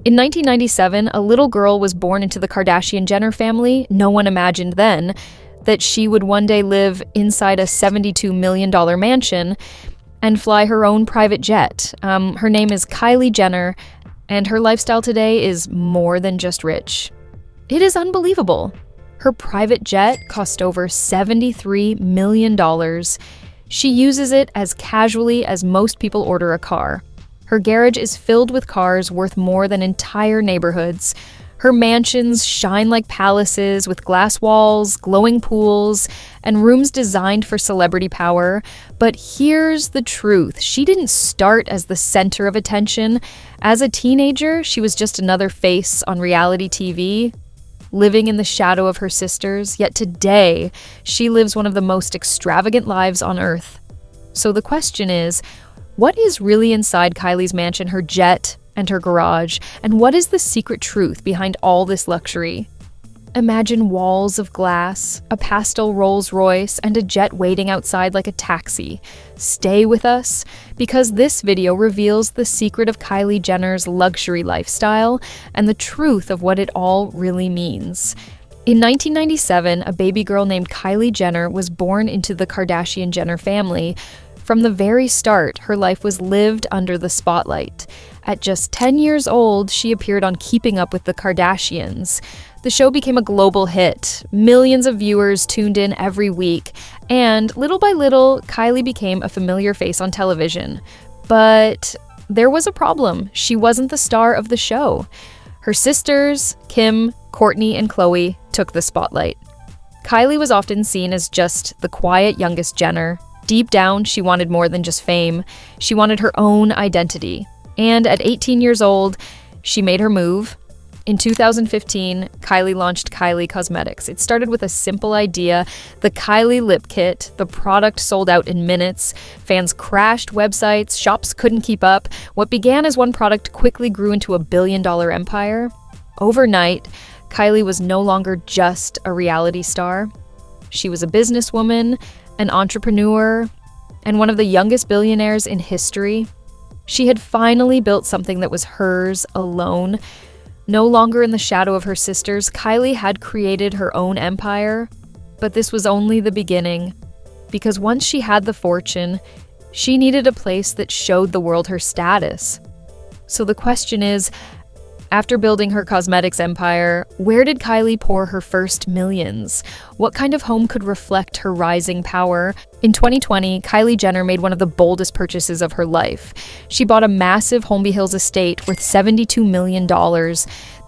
In 1997, a little girl was born into the Kardashian Jenner family. No one imagined then that she would one day live inside a $72 million mansion and fly her own private jet. Her name is Kylie Jenner, and her lifestyle today is more than just rich. It is unbelievable. Her private jet cost over $73 million. She uses it as casually as most people order a car. Her garage is filled with cars worth more than entire neighborhoods. Her mansions shine like palaces with glass walls, glowing pools, and rooms designed for celebrity power. But here's the truth. She didn't start as the center of attention. As a teenager, she was just another face on reality TV, living in the shadow of her sisters. Yet today, she lives one of the most extravagant lives on Earth. So the question is, what is really inside Kylie's mansion, her jet, and her garage, and what is the secret truth behind all this luxury? Imagine walls of glass, a pastel Rolls Royce, and a jet waiting outside like a taxi. Stay with us, because this video reveals the secret of Kylie Jenner's luxury lifestyle and the truth of what it all really means. In 1997, a baby girl named Kylie Jenner was born into the Kardashian Jenner family. From the very start, her life was lived under the spotlight. At just 10 years old, she appeared on Keeping Up with the Kardashians. The show became a global hit. Millions of viewers tuned in every week, and little by little, Kylie became a familiar face on television. But there was a problem. She wasn't the star of the show. Her sisters, Kim, Kourtney, and Khloe, took the spotlight. Kylie was often seen as just the quiet youngest Jenner. Deep down, she wanted more than just fame. She wanted her own identity. And at 18 years old, she made her move. In 2015, Kylie launched Kylie Cosmetics. It started with a simple idea, the Kylie Lip Kit. The product sold out in minutes. Fans crashed websites, shops couldn't keep up. What began as one product quickly grew into a billion-dollar empire. Overnight, Kylie was no longer just a reality star. She was a businesswoman, an entrepreneur, and one of the youngest billionaires in history. She had finally built something that was hers alone. No longer in the shadow of her sisters, Kylie had created her own empire. But this was only the beginning, because once she had the fortune, she needed a place that showed the world her status. So the question is, after building her cosmetics empire, where did Kylie pour her first millions? What kind of home could reflect her rising power? In 2020, Kylie Jenner made one of the boldest purchases of her life. She bought a massive Holmby Hills estate worth $72 million.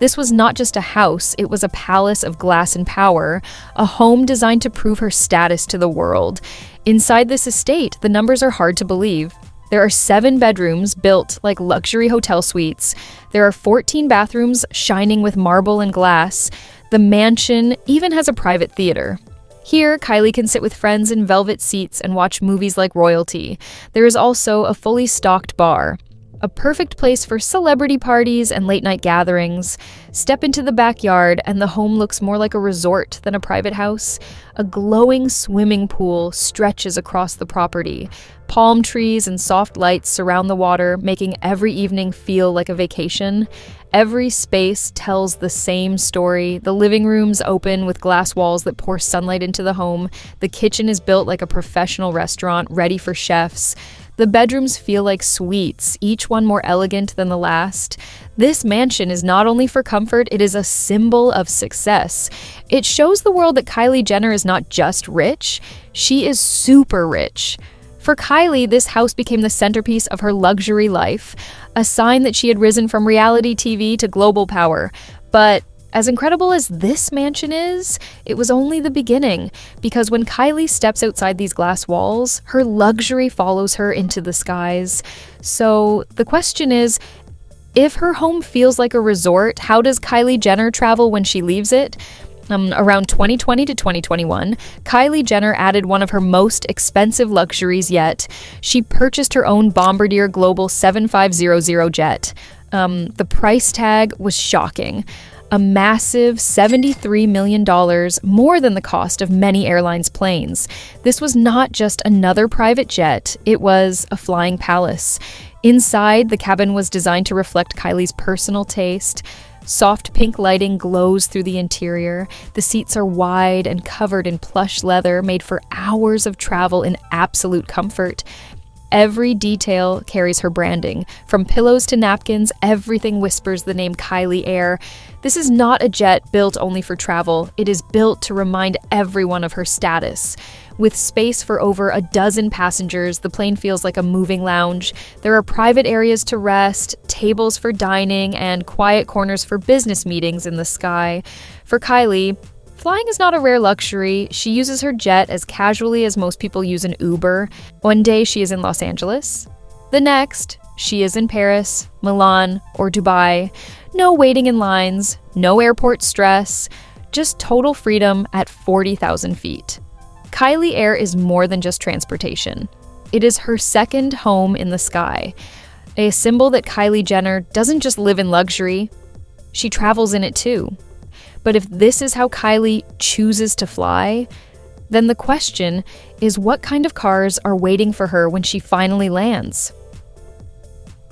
This was not just a house, it was a palace of glass and power, a home designed to prove her status to the world. Inside this estate, the numbers are hard to believe. There are 7 bedrooms built like luxury hotel suites. There are 14 bathrooms shining with marble and glass. The mansion even has a private theater. Here, Kylie can sit with friends in velvet seats and watch movies like royalty. There is also a fully stocked bar. A perfect place for celebrity parties and late-night gatherings. Step into the backyard and the home looks more like a resort than a private house. A glowing swimming pool stretches across the property. Palm trees and soft lights surround the water, making every evening feel like a vacation. Every space tells the same story. The living room's open with glass walls that pour sunlight into the home. The kitchen is built like a professional restaurant, ready for chefs. The bedrooms feel like suites, each one more elegant than the last. This mansion is not only for comfort, it is a symbol of success. It shows the world that Kylie Jenner is not just rich, she is super rich. For Kylie, this house became the centerpiece of her luxury life, a sign that she had risen from reality TV to global power. But as incredible as this mansion is, it was only the beginning, because when Kylie steps outside these glass walls, her luxury follows her into the skies. So the question is, if her home feels like a resort, how does Kylie Jenner travel when she leaves it? Around 2020 to 2021, Kylie Jenner added one of her most expensive luxuries yet. She purchased her own Bombardier Global 7500 jet. The price tag was shocking. A massive $73 million, more than the cost of many airlines' planes. This was not just another private jet, it was a flying palace. Inside, the cabin was designed to reflect Kylie's personal taste. Soft pink lighting glows through the interior. The seats are wide and covered in plush leather, made for hours of travel in absolute comfort. Every detail carries her branding. From pillows to napkins, everything whispers the name Kylie Air. This is not a jet built only for travel. It is built to remind everyone of her status. With space for over a dozen passengers, the plane feels like a moving lounge. There are private areas to rest, tables for dining, and quiet corners for business meetings in the sky. For Kylie, flying is not a rare luxury. She uses her jet as casually as most people use an Uber. One day she is in Los Angeles. The next, she is in Paris, Milan, or Dubai. No waiting in lines, no airport stress, just total freedom at 40,000 feet. Kylie Air is more than just transportation. It is her second home in the sky, a symbol that Kylie Jenner doesn't just live in luxury, she travels in it too. But if this is how Kylie chooses to fly, then the question is what kind of cars are waiting for her when she finally lands?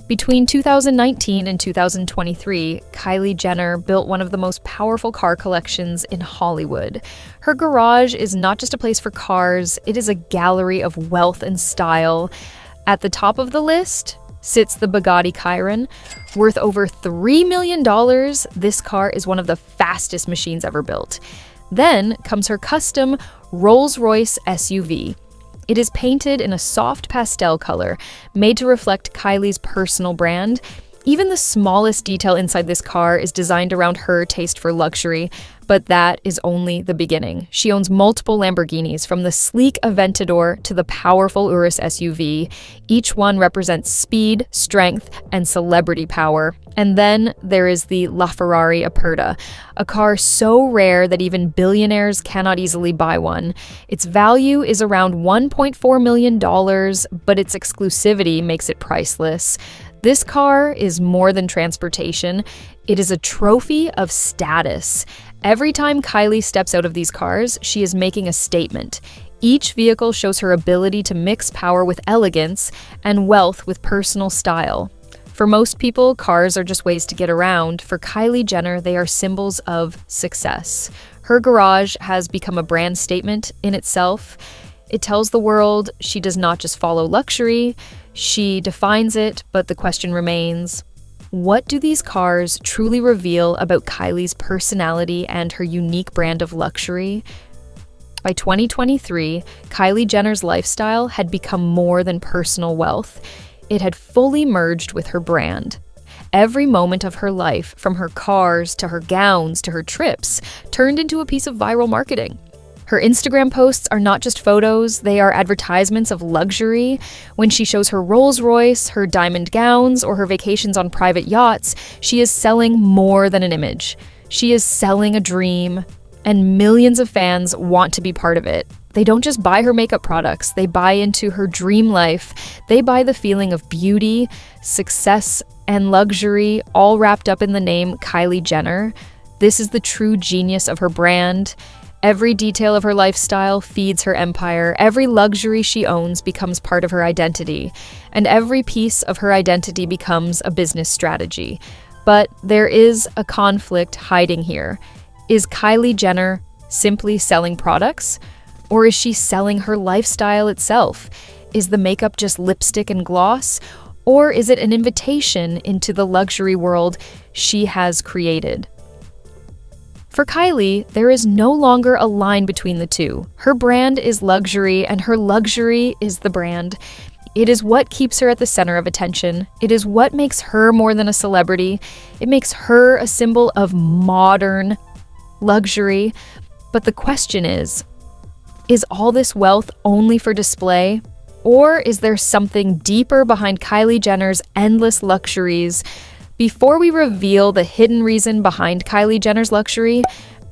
Between 2019 and 2023, Kylie Jenner built one of the most powerful car collections in Hollywood. Her garage is not just a place for cars, it is a gallery of wealth and style. At the top of the list sits the Bugatti Chiron. Worth over $3 million, this car is one of the fastest machines ever built. Then comes her custom Rolls-Royce SUV. It is painted in a soft pastel color, made to reflect Kylie's personal brand. Even the smallest detail inside this car is designed around her taste for luxury, but that is only the beginning. She owns multiple Lamborghinis, from the sleek Aventador to the powerful Urus SUV. Each one represents speed, strength, and celebrity power. And then there is the LaFerrari Aperta, a car so rare that even billionaires cannot easily buy one. Its value is around $1.4 million, but its exclusivity makes it priceless. This car is more than transportation. It is a trophy of status. Every time Kylie steps out of these cars, she is making a statement. Each vehicle shows her ability to mix power with elegance and wealth with personal style. For most people, cars are just ways to get around. For Kylie Jenner, they are symbols of success. Her garage has become a brand statement in itself. It tells the world she does not just follow luxury, she defines it, but the question remains, what do these cars truly reveal about Kylie's personality and her unique brand of luxury? By 2023, Kylie Jenner's lifestyle had become more than personal wealth. It had fully merged with her brand. Every moment of her life, from her cars to her gowns to her trips, turned into a piece of viral marketing. Her Instagram posts are not just photos, they are advertisements of luxury. When she shows her Rolls-Royce, her diamond gowns, or her vacations on private yachts, she is selling more than an image. She is selling a dream, and millions of fans want to be part of it. They don't just buy her makeup products, they buy into her dream life. They buy the feeling of beauty, success, and luxury, all wrapped up in the name Kylie Jenner. This is the true genius of her brand. Every detail of her lifestyle feeds her empire. Every luxury she owns becomes part of her identity, and every piece of her identity becomes a business strategy. But there is a conflict hiding here. Is Kylie Jenner simply selling products? Or is she selling her lifestyle itself? Is the makeup just lipstick and gloss? Or is it an invitation into the luxury world she has created? For Kylie, there is no longer a line between the two. Her brand is luxury, and her luxury is the brand. It is what keeps her at the center of attention. It is what makes her more than a celebrity. It makes her a symbol of modern luxury. But the question is all this wealth only for display? Or is there something deeper behind Kylie Jenner's endless luxuries? Before we reveal the hidden reason behind Kylie Jenner's luxury,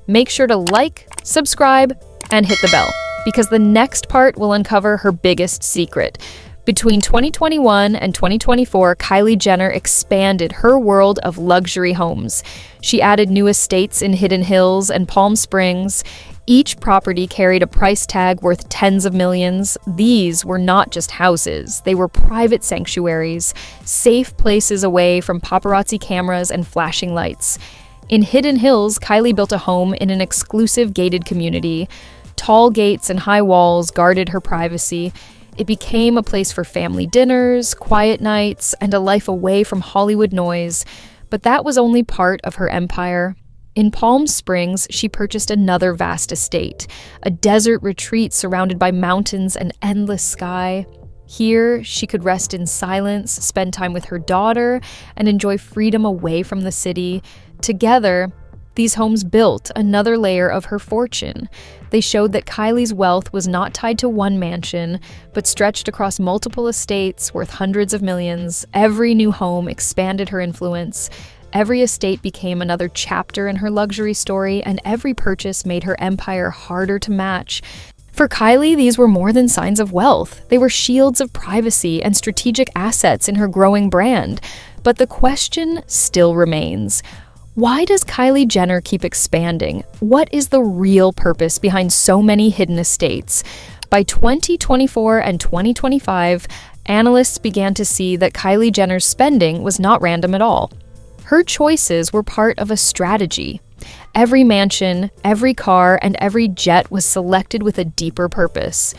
make sure to like, subscribe, and hit the bell, because the next part will uncover her biggest secret. Between 2021 and 2024, Kylie Jenner expanded her world of luxury homes. She added new estates in Hidden Hills and Palm Springs. Each property carried a price tag worth tens of millions. These were not just houses, they were private sanctuaries, safe places away from paparazzi cameras and flashing lights. In Hidden Hills, Kylie built a home in an exclusive gated community. Tall gates and high walls guarded her privacy. It became a place for family dinners, quiet nights, and a life away from Hollywood noise. But that was only part of her empire. In Palm Springs, she purchased another vast estate, a desert retreat surrounded by mountains and endless sky. Here, she could rest in silence, spend time with her daughter, and enjoy freedom away from the city. Together, these homes built another layer of her fortune. They showed that Kylie's wealth was not tied to one mansion, but stretched across multiple estates worth hundreds of millions. Every new home expanded her influence. Every estate became another chapter in her luxury story, and every purchase made her empire harder to match. For Kylie, these were more than signs of wealth. They were shields of privacy and strategic assets in her growing brand. But the question still remains. Why does Kylie Jenner keep expanding? What is the real purpose behind so many hidden estates? By 2024 and 2025, analysts began to see that Kylie Jenner's spending was not random at all. Her choices were part of a strategy. Every mansion, every car, and every jet was selected with a deeper purpose.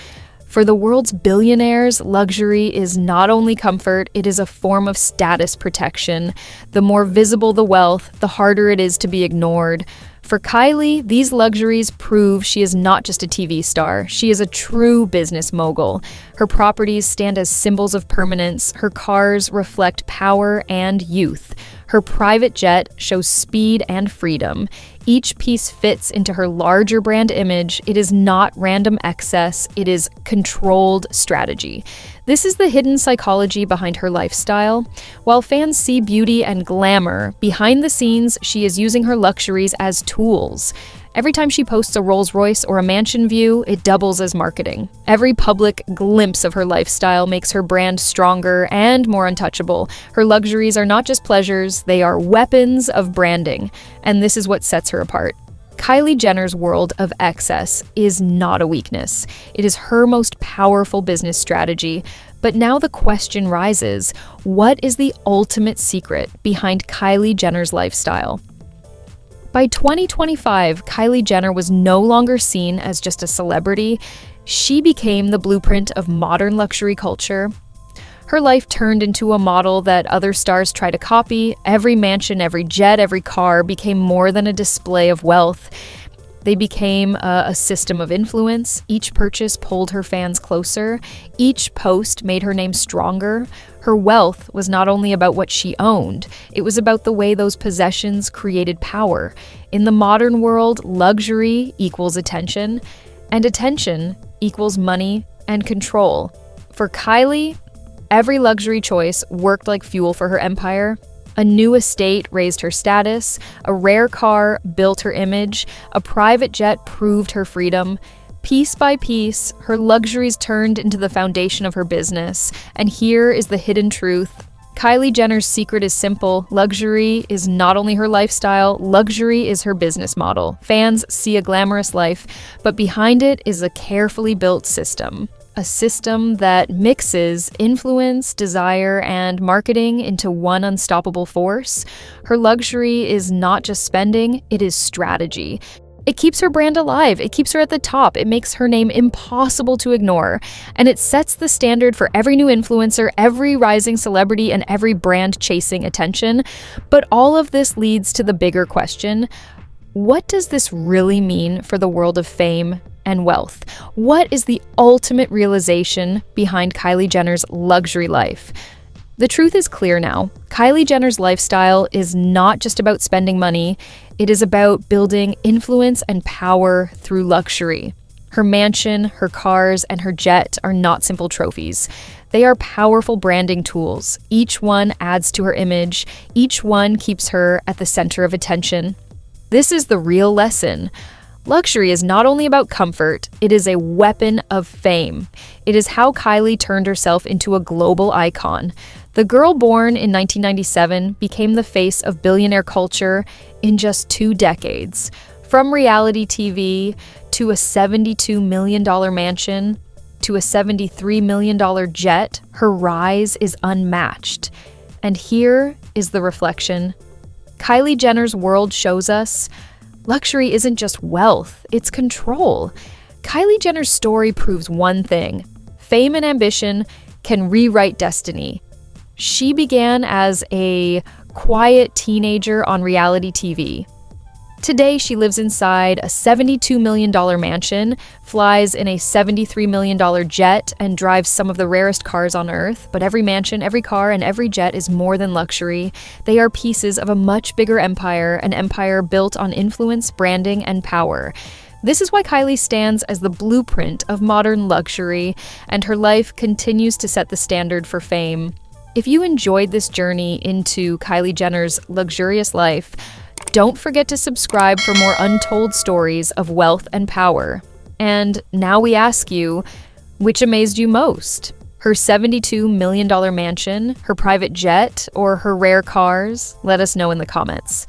For the world's billionaires, luxury is not only comfort, it is a form of status protection. The more visible the wealth, the harder it is to be ignored. For Kylie, these luxuries prove she is not just a TV star. She is a true business mogul. Her properties stand as symbols of permanence. Her cars reflect power and youth. Her private jet shows speed and freedom. Each piece fits into her larger brand image. It is not random excess, it is controlled strategy. This is the hidden psychology behind her lifestyle. While fans see beauty and glamour, behind the scenes, she is using her luxuries as tools. Every time she posts a Rolls-Royce or a mansion view, it doubles as marketing. Every public glimpse of her lifestyle makes her brand stronger and more untouchable. Her luxuries are not just pleasures, they are weapons of branding. And this is what sets her apart. Kylie Jenner's world of excess is not a weakness. It is her most powerful business strategy. But now the question rises, what is the ultimate secret behind Kylie Jenner's lifestyle? By 2025, Kylie Jenner was no longer seen as just a celebrity. She became the blueprint of modern luxury culture. Her life turned into a model that other stars try to copy. Every mansion, every jet, every car became more than a display of wealth. They became a system of influence. Each purchase pulled her fans closer. Each post made her name stronger. Her wealth was not only about what she owned, it was about the way those possessions created power. In the modern world, luxury equals attention, and attention equals money and control. For Kylie, every luxury choice worked like fuel for her empire. A new estate raised her status, a rare car built her image, a private jet proved her freedom. Piece by piece, her luxuries turned into the foundation of her business. And here is the hidden truth. Kylie Jenner's secret is simple. Luxury is not only her lifestyle, luxury is her business model. Fans see a glamorous life, but behind it is a carefully built system. A system that mixes influence, desire, and marketing into one unstoppable force. Her luxury is not just spending, it is strategy. It keeps her brand alive, it keeps her at the top, it makes her name impossible to ignore, and it sets the standard for every new influencer, every rising celebrity, and every brand chasing attention. But all of this leads to the bigger question: what does this really mean for the world of fame and wealth? What is the ultimate realization behind Kylie Jenner's luxury life? The truth is clear now. Kylie Jenner's lifestyle is not just about spending money, it is about building influence and power through luxury. Her mansion, her cars, and her jet are not simple trophies. They are powerful branding tools. Each one adds to her image, each one keeps her at the center of attention. This is the real lesson. Luxury is not only about comfort, it is a weapon of fame. It is how Kylie turned herself into a global icon. The girl born in 1997 became the face of billionaire culture in just 2 decades. From reality TV to a $72 million mansion to a $73 million jet, her rise is unmatched. And here is the reflection. Kylie Jenner's world shows us luxury isn't just wealth, it's control. Kylie Jenner's story proves one thing: fame and ambition can rewrite destiny. She began as a quiet teenager on reality TV. Today, she lives inside a $72 million mansion, flies in a $73 million jet, and drives some of the rarest cars on Earth. But every mansion, every car, and every jet is more than luxury. They are pieces of a much bigger empire, an empire built on influence, branding, and power. This is why Kylie stands as the blueprint of modern luxury, and her life continues to set the standard for fame. If you enjoyed this journey into Kylie Jenner's luxurious life, don't forget to subscribe for more untold stories of wealth and power. And now we ask you, which amazed you most? Her $72 million mansion, her private jet, or her rare cars? Let us know in the comments.